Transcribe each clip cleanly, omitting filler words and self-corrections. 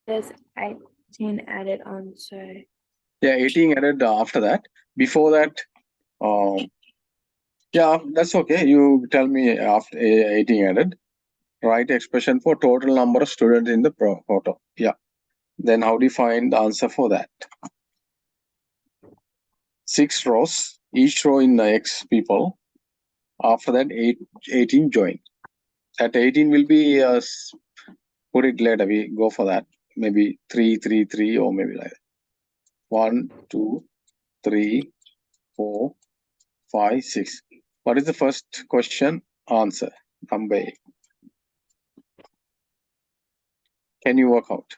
There's 18 added on, so. Yeah, 18 added after that. Before that, yeah, that's okay. You tell me after 18 added. Write expression for total number of students in the photo. Yeah. Then how do you find the answer for that? 6 rows, each row in X people. After that, 18 join. That 18 will be, put it later. We go for that. Maybe 3, 3, 3, or maybe like that. 1, 2, 3, 4, 5, 6. What is the first question? Answer. Number A. Can you work out?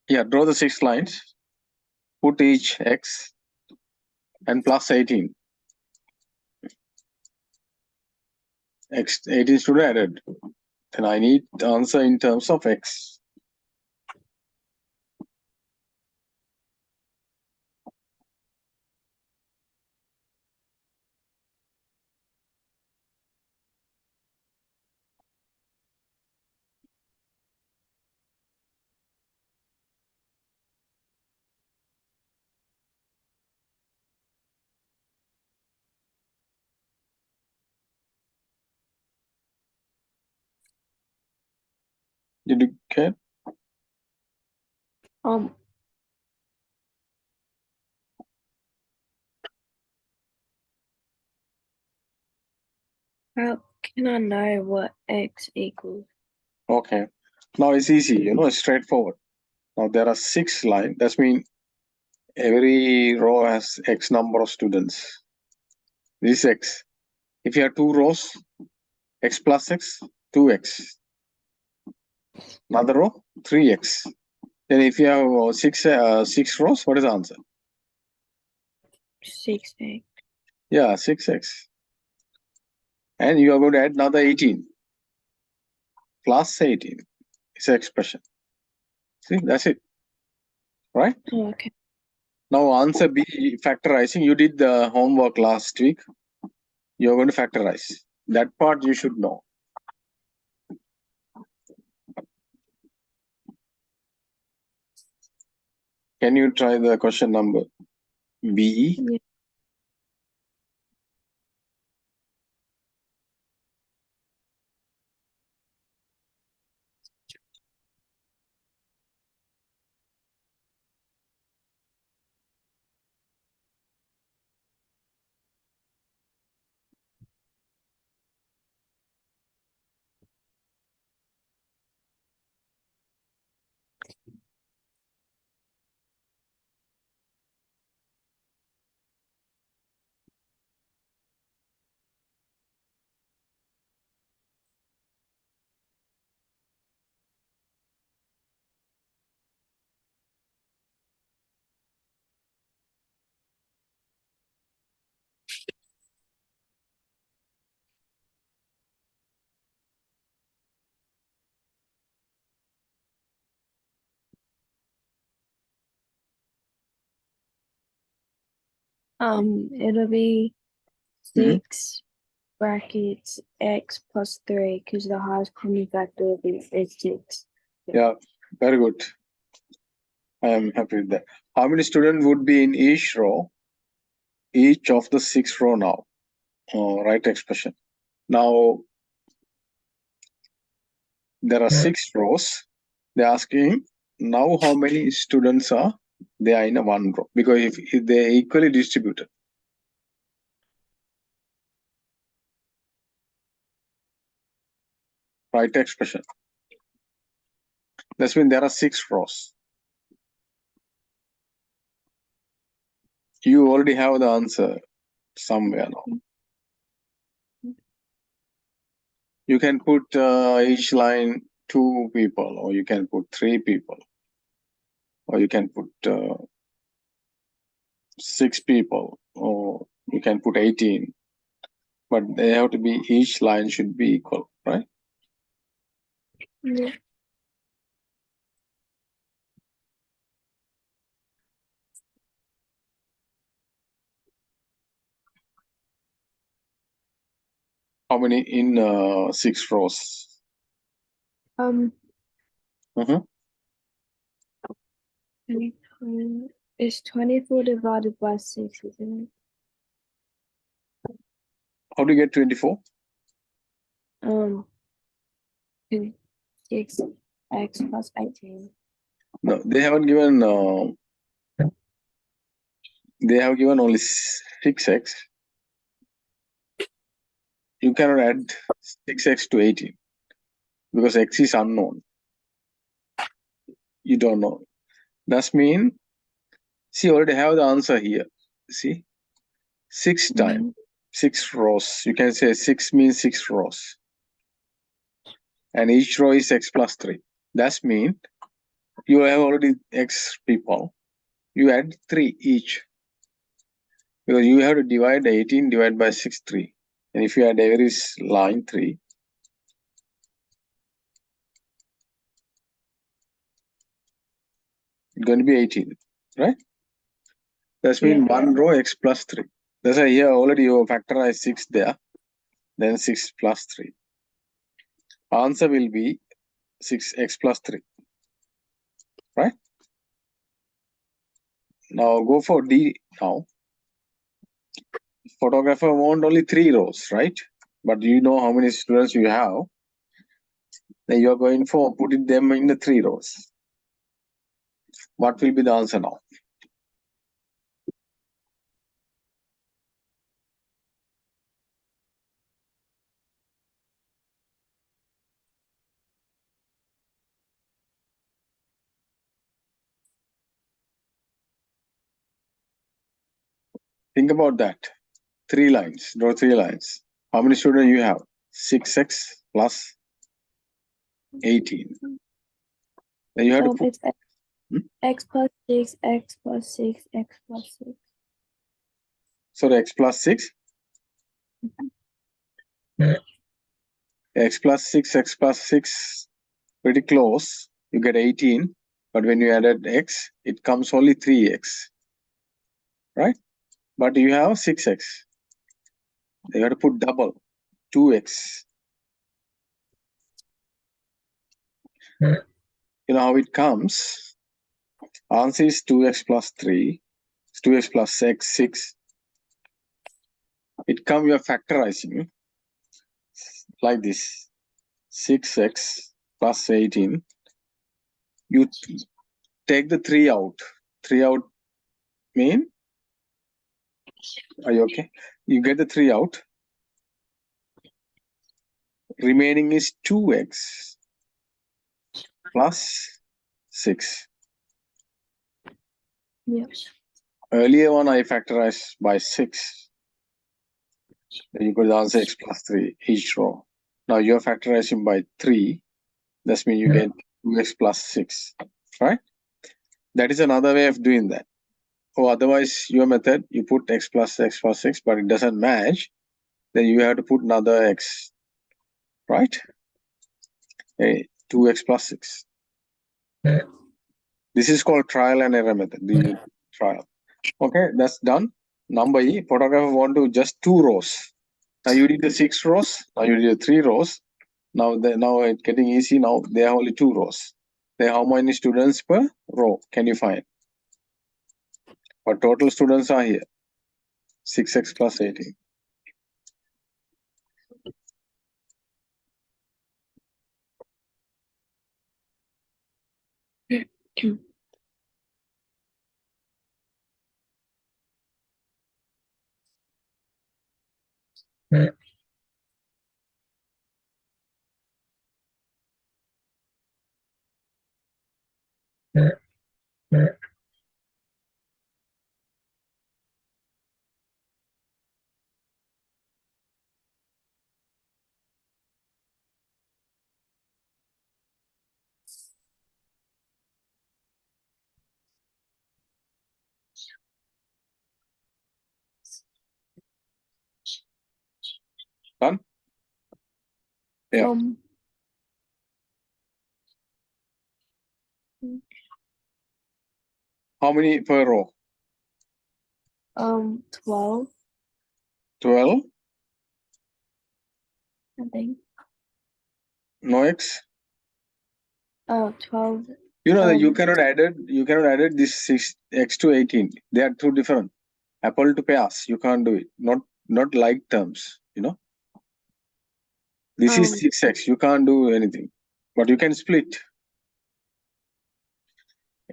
Yeah, draw the 6 lines. Put each X and plus 18. X 18 student added. Then I need the answer in terms of X. Did you get? How can I know what X equals? Okay. Now it's easy, it's straightforward. Now there are 6 lines. That means every row has X number of students. This is X. If you have 2 rows, X plus X, 2X. Another row, 3X. Then if you have 6 rows, what is the answer? 6X. Yeah, 6X. And you are going to add another 18. Plus 18. It's an expression. See, that's it. Right? Oh, okay. Now answer B, factorizing. You did the homework last week. You're going to factorize. That part you should know. Can you try the question number B? Yeah. It'll be 6 brackets X plus 3 because the highest common factor is 6. Yeah, very good. I am happy with that. How many students would be in each row? Each of the 6 row now. Right expression. Now there are 6 rows. They're asking now how many students are there in a one row, because if they're equally distributed. Right expression. That means there are 6 rows. You already have the answer somewhere now. You can put each line 2 people, or you can put 3 people, or you can put 6 people, or you can put 18. But they have to be, each line should be equal, right? Yeah. How many in 6 rows? Mhm. It's 24 divided by 6, isn't it? How do you get 24? 6x plus 18. No, they haven't given. They have given only 6x. You cannot add 6x to 18 because x is unknown. You don't know. That means, see, already have the answer here. See, 6 times 6 rows. You can say 6 means 6 rows. And each row is x plus 3. That means you have already x people. You add 3 each. Because you have to divide 18 divided by 6, 3. And if you add every line 3, it's going to be 18, right? That means one row x plus 3. That's why here already you factorize 6 there. Then 6 plus 3. Answer will be 6x plus 3. Right? Now go for D now. Photographer want only 3 rows, right? But you know how many students you have. Then you are going for putting them in the 3 rows. What will be the answer now? Think about that. 3 lines. Draw 3 lines. How many students you have? 6x plus 18. Then you have to put. It's x plus 6, x plus 6, x plus 6. So x plus 6. X plus 6, x plus 6. Pretty close. You get 18. But when you added x, it comes only 3x. Right? But you have 6x. You have to put double. 2x. You know how it comes? Answer is 2x plus 3. 2x plus x, 6. It comes, you are factorizing like this. 6x plus 18. You take the 3 out. 3 out mean? Are you okay? You get the 3 out. Remaining is 2x plus 6. Yes. Earlier one I factorized by 6. Then you could answer x plus 3 each row. Now you're factorizing by 3. That means you get 2x plus 6. Right? That is another way of doing that. Or otherwise, your method, you put x plus 6, but it doesn't match. Then you have to put another x. Right? 2x plus 6. This is called trial and error method. The trial. Okay, that's done. Number E, photographer want to just 2 rows. Now you did the 6 rows. Now you did the 3 rows. Now it's getting easy. Now there are only 2 rows. There how many students per row can you find? But total students are here. 6x plus 18. Done? Yeah. How many per row? 12. 12. I think. No x? Oh, 12. You know that you Um, cannot add it this 6x to 18. They are two different. Apple to pears. You can't do it. Not like terms, you know. This is 6x. You can't do anything. But you can split.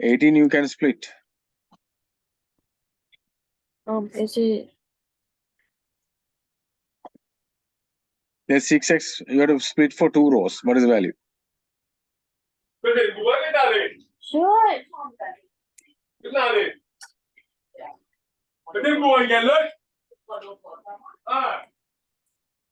18 you can split. Is it? There's 6x. You have to split for 2 rows. What is the value? Sure.